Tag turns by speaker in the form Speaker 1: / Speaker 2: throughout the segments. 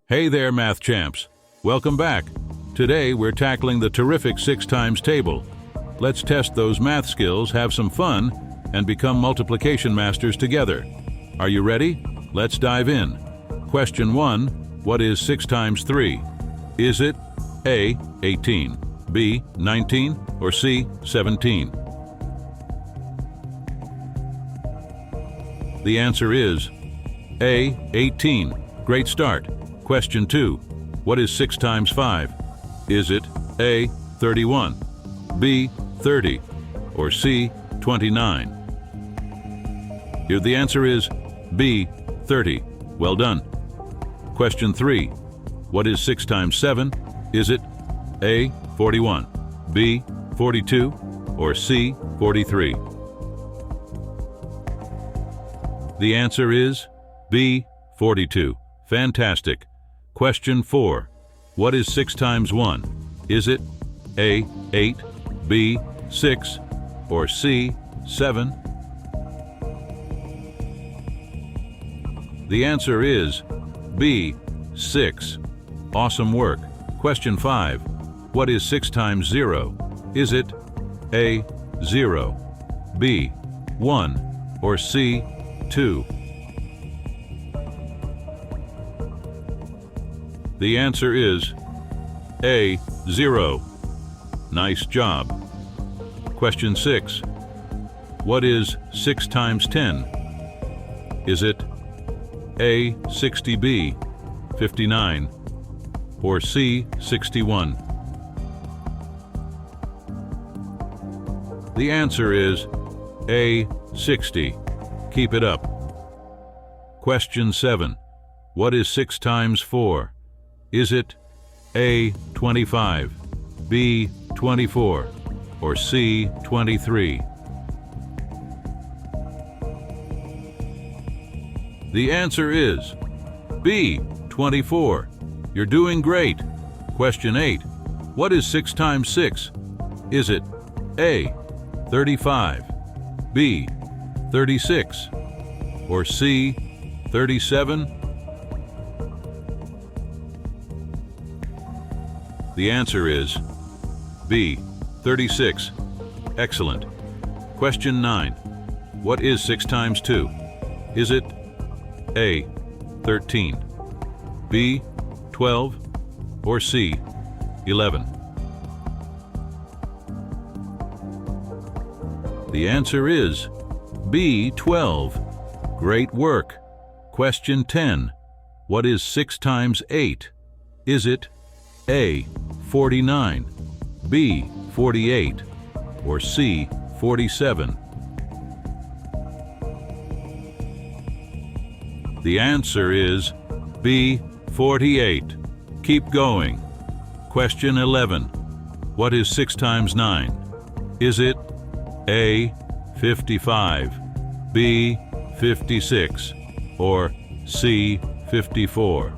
Speaker 1: Hey there, math champs. Welcome back. Today we're tackling the terrific 6 times table. Let's test those math skills, have some fun, and become multiplication masters together. Are you ready? Let's dive in. Question 1. What is 6 times 3? Is it A, 18, B, 19, or C, 17? The answer is A, 18. Great start. Question 2. What is 6 times 5? Is it A, 31, B, 30, or C, 29? Here the answer is B, 30. Well done. Question 3. What is 6 times 7? Is it A, 41, B, 42, or C, 43? The answer is B, 42. Fantastic. Question 4. What is 6 times 1? Is it A, 8, B, 6, or C, 7? The answer is B, 6. Awesome work. Question 5. What is 6 times 0? Is it A, 0, B, 1, or C, 2? The answer is A, 0. Nice job. Question 6. What is 6 times 10? Is it A, 60B, 59, or C, 61? The answer is A, 60. Keep it up. Question 7. What is 6 times 4? Is it A, 25, B, 24, or C, 23? The answer is B, 24. You're doing great. Question 8. What is 6 times 6? Is it A, 35, B, 36, or C, 37? The answer is B, 36. Excellent. Question 9. What is 6 times 2? Is it A, 13, B, 12, or C, 11? The answer is B, 12. Great work. Question 10. What is 6 times 8? Is it A, 49, B, 48, or C, 47? The answer is B, 48. Keep going. Question 11. What is 6 times 9? Is it A, 55, B, 56, or C, 54?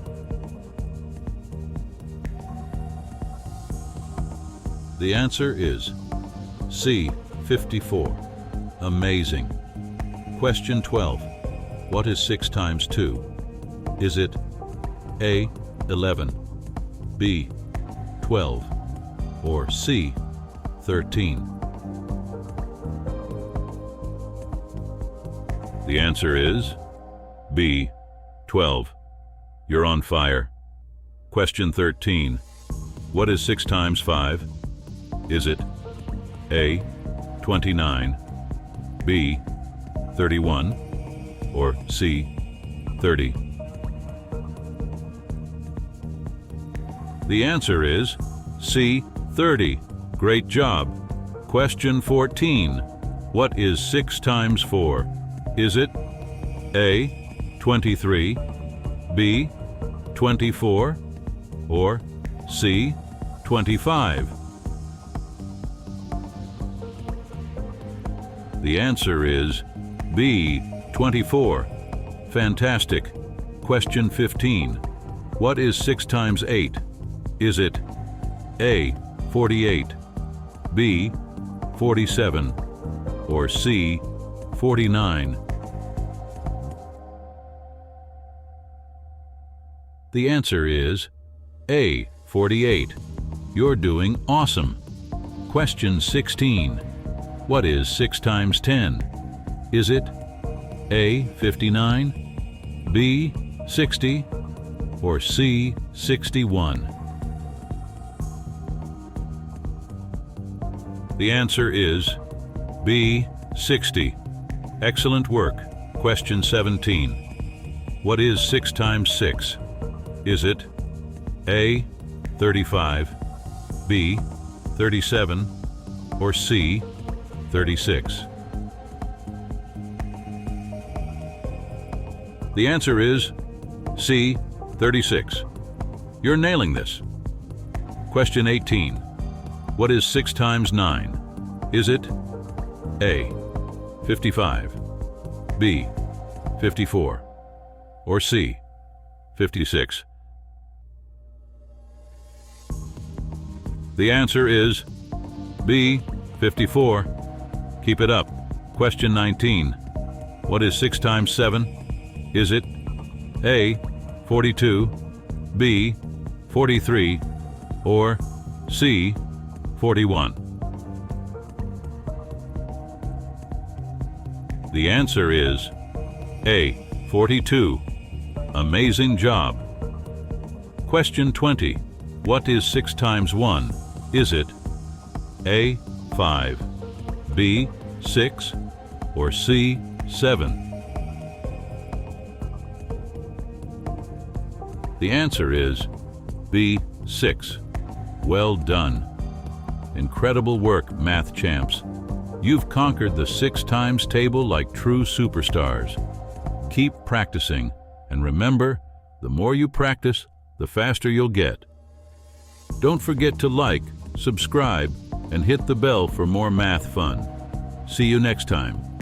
Speaker 1: The answer is C, 54. Amazing. Question 12. What is 6 times 2? Is it A, 11, B, 12, or C, 13? The answer is B, 12. You're on fire. Question 13. What is 6 times 5? Is it A, 29, B, 31, or C, 30? The answer is C, 30. Great job. Question 14. What is 6 times 4? Is it A, 23, B, 24, or C, 25? The answer is B, 24. Fantastic. Question 15. What is 6 times 8? Is it A, 48, B, 47, or C, 49? The answer is A, 48. You're doing awesome. Question 16. What is 6 times 10? Is it A, 59, B, 60, or C, 61? The answer is B, 60. Excellent work. Question 17. What is 6 times 6? Is it A, 35, B, 37, or C, 36? The answer is C, 36. You're nailing this. Question 18. What is 6 times 9? Is it A, 55, B, 54, or C, 56? The answer is B, 54. Keep it up. Question 19. What is 6 times 7? Is it A, 42, B, 43, or C, 41? The answer is A, 42. Amazing job. Question 20. What is 6 times 1? Is it A, 5, B, 6, or C, 7? The answer is B, 6. Well done. Incredible work, math champs. You've conquered the 6 times table like true superstars. Keep practicing, and remember, the more you practice, the faster you'll get. Don't forget to like, subscribe, and hit the bell for more math fun. See you next time.